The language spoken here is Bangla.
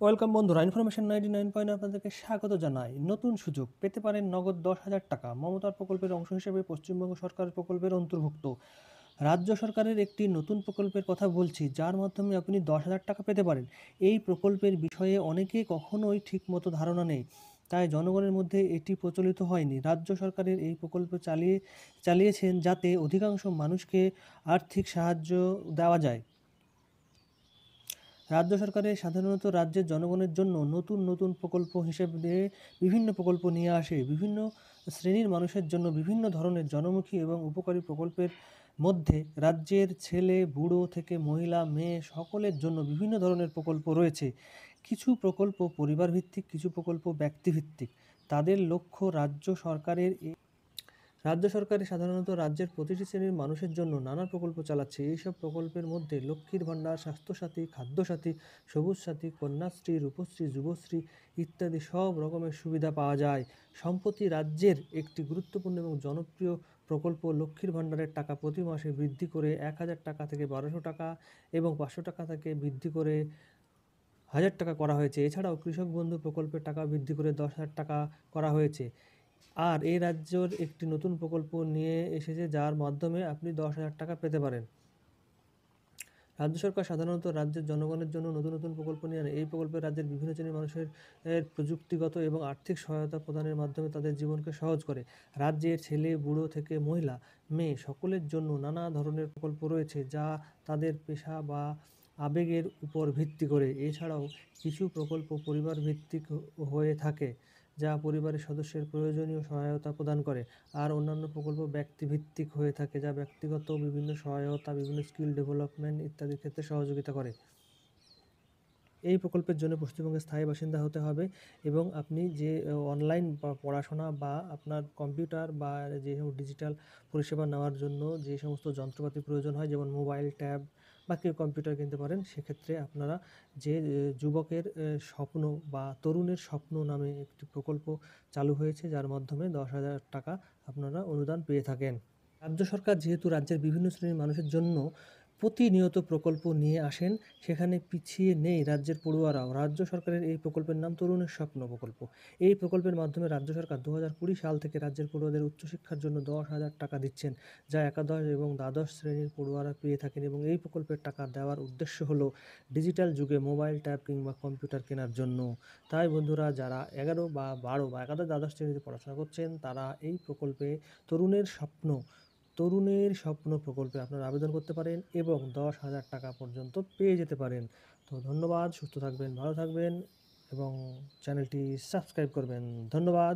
ওয়েলকাম বন্ধুরা, ইনফরমেশন 99 আপনাদেরকে স্বাগত জানাই। নতুন সুযোগ পেতে পারেন নগদ 10,000 টাকা। মমতার প্রকল্পের অংশ হিসেবে পশ্চিমবঙ্গ সরকারের প্রকল্পের অন্তর্ভুক্ত রাজ্য সরকারের একটি নতুন প্রকল্পের কথা বলছি, যার মাধ্যমে আপনি 10,000 টাকা পেতে পারেন। এই প্রকল্পের বিষয়ে অনেকে কখনোই ঠিকমতো ধারণা নেই, তাই জনগণের মধ্যে এটি প্রচলিত হয়নি। রাজ্য সরকারের এই প্রকল্প চালিয়েছেন যাতে অধিকাংশ মানুষকে আর্থিক সাহায্য দেওয়া যায়। রাজ্য সরকারের সাধারণত রাজ্যের জনগণের জন্য নতুন নতুন প্রকল্প হিসেবে বিভিন্ন প্রকল্প নিয়ে আসে। বিভিন্ন শ্রেণীর মানুষের জন্য বিভিন্ন ধরনের জনমুখী এবং উপকারী প্রকল্পের মধ্যে রাজ্যের ছেলে বুড়ো থেকে মহিলা মেয়ে সকলের জন্য বিভিন্ন ধরনের প্রকল্প রয়েছে। কিছু প্রকল্প পরিবার ভিত্তিক, কিছু প্রকল্প ব্যক্তিভিত্তিক। তাদের লক্ষ্য রাজ্য সরকার সাধারণত রাজ্যের প্রতিটি শ্রেণীর মানুষের জন্য নানা প্রকল্প চালাচ্ছে। এইসব প্রকল্পের মধ্যে লক্ষ্মীর ভাণ্ডার, স্বাস্থ্যসাথী, খাদ্যসাথী, সবুজ সাথী, কন্যাশ্রী, রূপশ্রী, যুবশ্রী ইত্যাদি সব রকমের সুবিধা পাওয়া যায়। সম্প্রতি রাজ্যের একটি গুরুত্বপূর্ণ এবং জনপ্রিয় প্রকল্প লক্ষ্মীর ভাণ্ডারের টাকা প্রতি মাসে বৃদ্ধি করে 1,000 টাকা থেকে 1,200 টাকা এবং 500 টাকা থেকে বৃদ্ধি করে 1,000 টাকা করা হয়েছে। এছাড়াও কৃষক বন্ধু প্রকল্পের টাকা বৃদ্ধি করে 10,000 টাকা করা হয়েছে। আর এই রাজ্যের একটি নতুন প্রকল্প নিয়ে এসেছে, যার মাধ্যমে আপনি 10,000 টাকা পেতে পারেন। রাজ্য সরকার সাধারণত রাজ্যের জনগণের জন্য নতুন নতুন প্রকল্প নিয়ে আনে। এই প্রকল্পে রাজ্যের বিভিন্ন শ্রেণীর মানুষের প্রযুক্তিগত এবং আর্থিক সহায়তা প্রদানের মাধ্যমে তাদের জীবনকে সহজ করে। রাজ্যের ছেলে বুড়ো থেকে মহিলা মেয়ে সকলের জন্য নানা ধরনের প্রকল্প রয়েছে, যা তাদের পেশা বা আবেগের উপর ভিত্তি করে। এছাড়াও কিছু প্রকল্প পরিবার ভিত্তিক হয়ে থাকে, যা পরিবারের সদস্যের প্রয়োজনীয় সহায়তা প্রদান করে। আর অন্যান্য প্রকল্প ব্যক্তিভিত্তিক হয়ে থাকে, যা ব্যক্তিগত বিভিন্ন সহায়তা, বিভিন্ন স্কিল ডেভেলপমেন্ট ইত্যাদির ক্ষেত্রে সহযোগিতা করে। এই প্রকল্পের জন্য পশ্চিমবঙ্গের স্থায়ী বাসিন্দা হতে হবে এবং আপনি যে অনলাইন পড়াশোনা বা আপনার কম্পিউটার বা যে ডিজিটাল পরিষেবা নেওয়ার জন্য যে সমস্ত যন্ত্রপাতি প্রয়োজন হয়, যেমন মোবাইল, ট্যাব বা কেউ কম্পিউটার কিনতে পারেন, সেক্ষেত্রে আপনারা যে যুবকের স্বপ্ন বা তরুণের স্বপ্ন নামে একটি প্রকল্প চালু হয়েছে, যার মাধ্যমে 10,000 টাকা আপনারা অনুদান পেয়ে থাকেন। রাজ্য সরকার যেহেতু রাজ্যের বিভিন্ন শ্রেণীর মানুষের জন্য প্রতিনিয়ত প্রকল্প নিয়ে আসেন, সেখানে পিছিয়ে নেই রাজ্যের পড়ুয়ারাও। রাজ্য সরকারের এই প্রকল্পের নাম তরুণের স্বপ্ন প্রকল্প। এই প্রকল্পের মাধ্যমে রাজ্য সরকার 2020 সাল থেকে রাজ্যের পড়ুয়াদের উচ্চশিক্ষার জন্য 10,000 টাকা দিচ্ছেন, যা একাদশ এবং দ্বাদশ শ্রেণীর পড়ুয়ারা পেয়ে থাকেন। এবং এই প্রকল্পের টাকা দেওয়ার উদ্দেশ্য হলো ডিজিটাল যুগে মোবাইল, ট্যাব কিংবা কম্পিউটার কেনার জন্য। তাই বন্ধুরা, যারা 11 বা 12 বা একাদশ দ্বাদশ শ্রেণীতে পড়াশোনা করছেন, তারা এই প্রকল্পে তরুণের স্বপ্ন প্রকল্পে আপনারা আবেদন করতে পারেন এবং 10,000 টাকা পর্যন্ত পেয়ে যেতে পারেন। তো ধন্যবাদ, সুস্থ থাকবেন, ভালো থাকবেন এবং চ্যানেলটি সাবস্ক্রাইব করবেন। ধন্যবাদ।